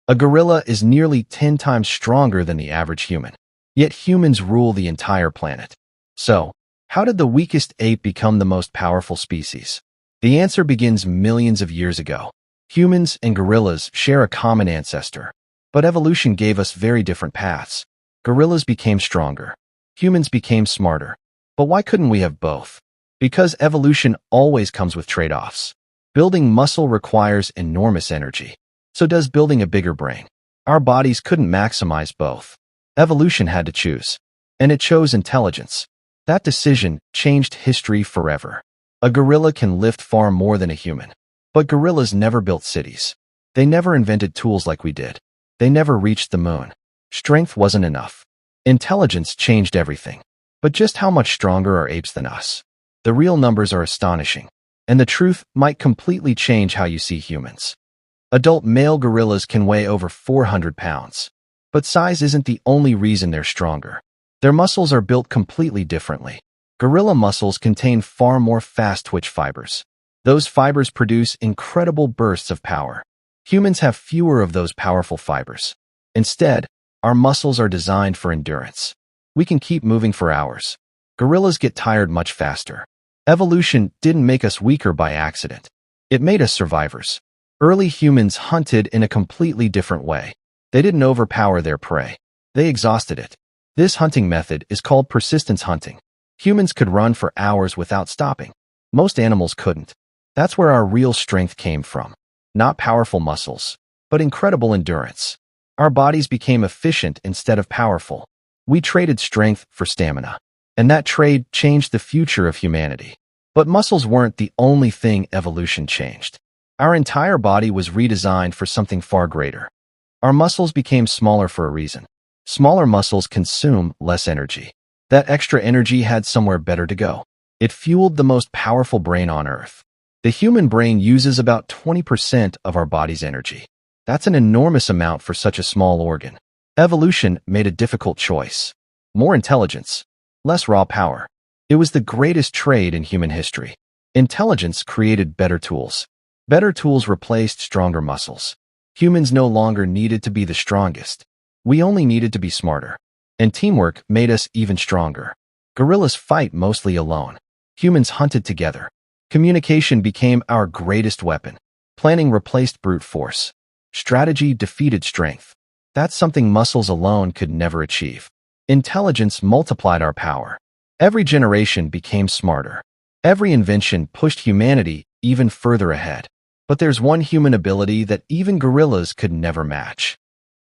A gorilla is nearly 10 times stronger than the average human. Yet humans rule the entire planet. So, how did the weakest ape become the most powerful species? The answer begins millions of years ago. Humans and gorillas share a common ancestor, but evolution gave us very different paths. Gorillas became stronger. Humans became smarter. But why couldn't we have both? Because evolution always comes with trade-offs. Building muscle requires enormous energy. So does building a bigger brain. Our bodies couldn't maximize both. Evolution had to choose. And it chose intelligence. That decision changed history forever. A gorilla can lift far more than a human. But gorillas never built cities. They never invented tools like we did. They never reached the moon. Strength wasn't enough. Intelligence changed everything. But just how much stronger are apes than us? The real numbers are astonishing. And the truth might completely change how you see humans. Adult male gorillas can weigh over 400 pounds. But size isn't the only reason they're stronger. Their muscles are built completely differently. Gorilla muscles contain far more fast-twitch fibers. Those fibers produce incredible bursts of power. Humans have fewer of those powerful fibers. Instead, our muscles are designed for endurance. We can keep moving for hours. Gorillas get tired much faster. Evolution didn't make us weaker by accident. It made us survivors. Early humans hunted in a completely different way. They didn't overpower their prey. They exhausted it. This hunting method is called persistence hunting. Humans could run for hours without stopping. Most animals couldn't. That's where our real strength came from. Not powerful muscles, but incredible endurance. Our bodies became efficient instead of powerful. We traded strength for stamina. And that trade changed the future of humanity. But muscles weren't the only thing evolution changed. Our entire body was redesigned for something far greater. Our muscles became smaller for a reason. Smaller muscles consume less energy. That extra energy had somewhere better to go. It fueled the most powerful brain on Earth. The human brain uses about 20% of our body's energy. That's an enormous amount for such a small organ. Evolution made a difficult choice. More intelligence, less raw power. It was the greatest trade in human history. Intelligence created better tools. Better tools replaced stronger muscles. Humans no longer needed to be the strongest. We only needed to be smarter. And teamwork made us even stronger. Gorillas fight mostly alone. Humans hunted together. Communication became our greatest weapon. Planning replaced brute force. Strategy defeated strength. That's something muscles alone could never achieve. Intelligence multiplied our power. Every generation became smarter. Every invention pushed humanity even further ahead. But there's one human ability that even gorillas could never match.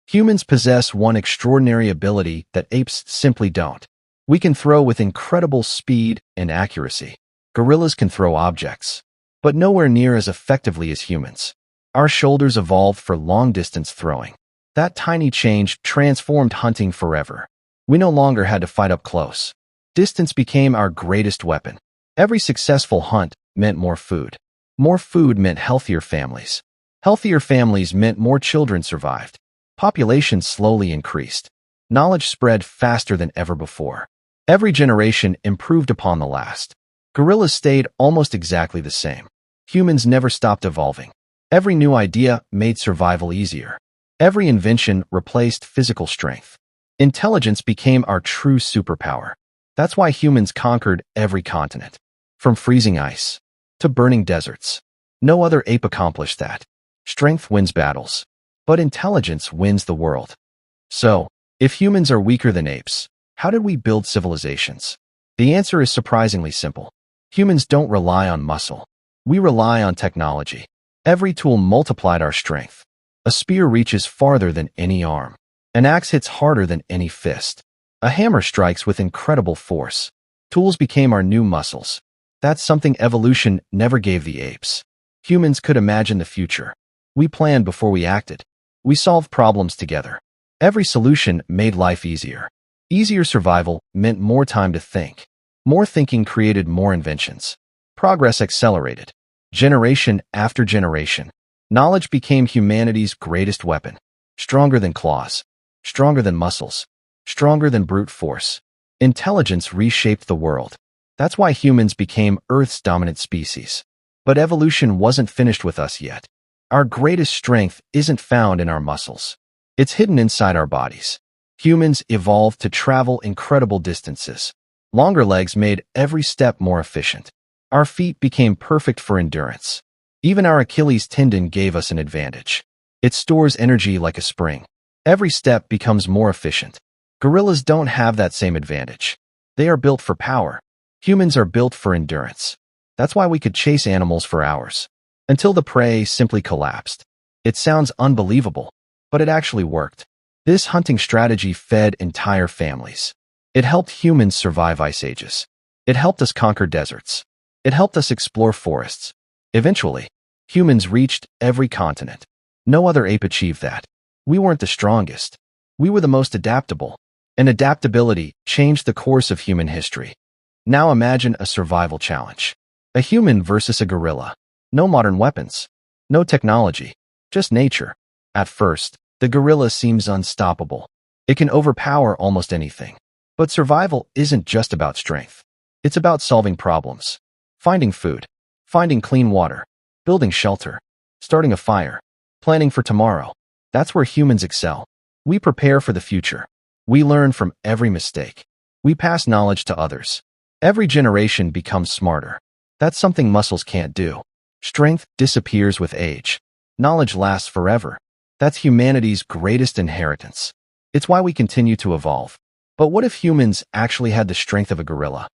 Humans possess one extraordinary ability that apes simply don't. We can throw with incredible speed and accuracy. Gorillas can throw objects, but nowhere near as effectively as humans. Our shoulders evolved for long-distance throwing. That tiny change transformed hunting forever. We no longer had to fight up close. Distance became our greatest weapon. Every successful hunt meant more food. More food meant healthier families. Healthier families meant more children survived. Population slowly increased. Knowledge spread faster than ever before. Every generation improved upon the last. Gorillas stayed almost exactly the same. Humans never stopped evolving. Every new idea made survival easier. Every invention replaced physical strength. Intelligence became our true superpower. That's why humans conquered every continent. From freezing ice to burning deserts. No other ape accomplished that. Strength wins battles, but intelligence wins the world. So, if humans are weaker than apes, how did we build civilizations? The answer is surprisingly simple. Humans don't rely on muscle. We rely on technology. Every tool multiplied our strength. A spear reaches farther than any arm. An axe hits harder than any fist. A hammer strikes with incredible force. Tools became our new muscles. That's something evolution never gave the apes. Humans could imagine the future. We planned before we acted. We solved problems together. Every solution made life easier. Easier survival meant more time to think. More thinking created more inventions. Progress accelerated. Generation after generation. Knowledge became humanity's greatest weapon. Stronger than claws. Stronger than muscles. Stronger than brute force. Intelligence reshaped the world. That's why humans became Earth's dominant species. But evolution wasn't finished with us yet. Our greatest strength isn't found in our muscles. It's hidden inside our bodies. Humans evolved to travel incredible distances. Longer legs made every step more efficient. Our feet became perfect for endurance. Even our Achilles tendon gave us an advantage. It stores energy like a spring. Every step becomes more efficient. Gorillas don't have that same advantage. They are built for power. Humans are built for endurance. That's why we could chase animals for hours, until the prey simply collapsed. It sounds unbelievable, but it actually worked. This hunting strategy fed entire families. It helped humans survive ice ages. It helped us conquer deserts. It helped us explore forests. Eventually, humans reached every continent. No other ape achieved that. We weren't the strongest. We were the most adaptable. And adaptability changed the course of human history. Now imagine a survival challenge. A human versus a gorilla. No modern weapons. No technology. Just nature. At first, the gorilla seems unstoppable. It can overpower almost anything. But survival isn't just about strength. It's about solving problems. Finding food. Finding clean water. Building shelter. Starting a fire. Planning for tomorrow. That's where humans excel. We prepare for the future. We learn from every mistake. We pass knowledge to others. Every generation becomes smarter. That's something muscles can't do. Strength disappears with age. Knowledge lasts forever. That's humanity's greatest inheritance. It's why we continue to evolve. But what if humans actually had the strength of a gorilla?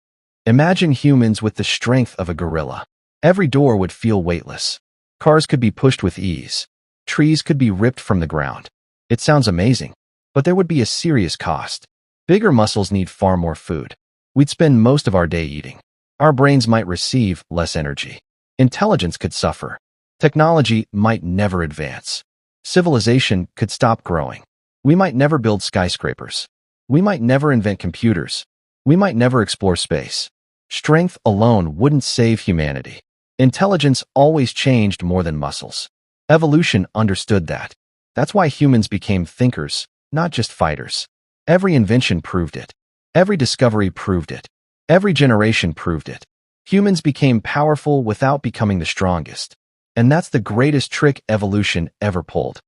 Imagine humans with the strength of a gorilla. Every door would feel weightless. Cars could be pushed with ease. Trees could be ripped from the ground. It sounds amazing, but there would be a serious cost. Bigger muscles need far more food. We'd spend most of our day eating. Our brains might receive less energy. Intelligence could suffer. Technology might never advance. Civilization could stop growing. We might never build skyscrapers. We might never invent computers. We might never explore space. Strength alone wouldn't save humanity. Intelligence always changed more than muscles. Evolution understood that. That's why humans became thinkers, not just fighters. Every invention proved it. Every discovery proved it. Every generation proved it. Humans became powerful without becoming the strongest. And that's the greatest trick evolution ever pulled.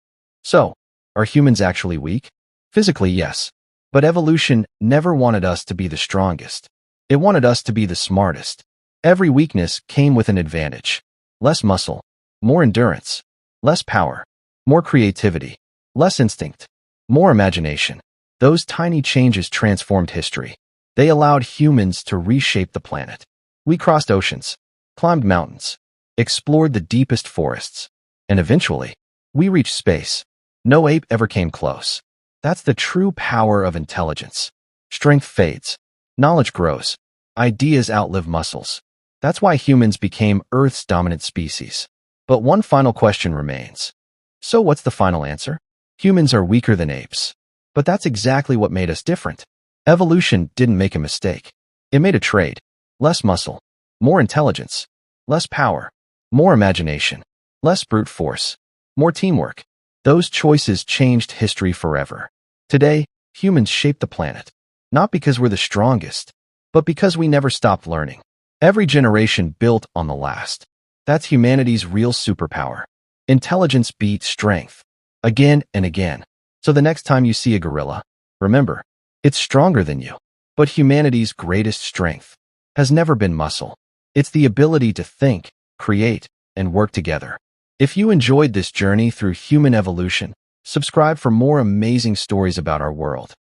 So, are humans actually weak? Physically, yes. But evolution never wanted us to be the strongest. It wanted us to be the smartest. Every weakness came with an advantage. Less muscle, more endurance, less power, more creativity, less instinct, more imagination. Those tiny changes transformed history. They allowed humans to reshape the planet. We crossed oceans, climbed mountains, explored the deepest forests, and eventually, we reached space. No ape ever came close. That's the true power of intelligence. Strength fades. Knowledge grows. Ideas outlive muscles. That's why humans became Earth's dominant species. But one final question remains. So what's the final answer? Humans are weaker than apes. But that's exactly what made us different. Evolution didn't make a mistake. It made a trade. Less muscle, more intelligence, less power, more imagination, less brute force, more teamwork. Those choices changed history forever. Today, humans shape the planet. Not because we're the strongest, but because we never stopped learning. Every generation built on the last. That's humanity's real superpower. Intelligence beats strength. Again and again. So the next time you see a gorilla, remember, it's stronger than you. But humanity's greatest strength has never been muscle. It's the ability to think, create, and work together. If you enjoyed this journey through human evolution, subscribe for more amazing stories about our world.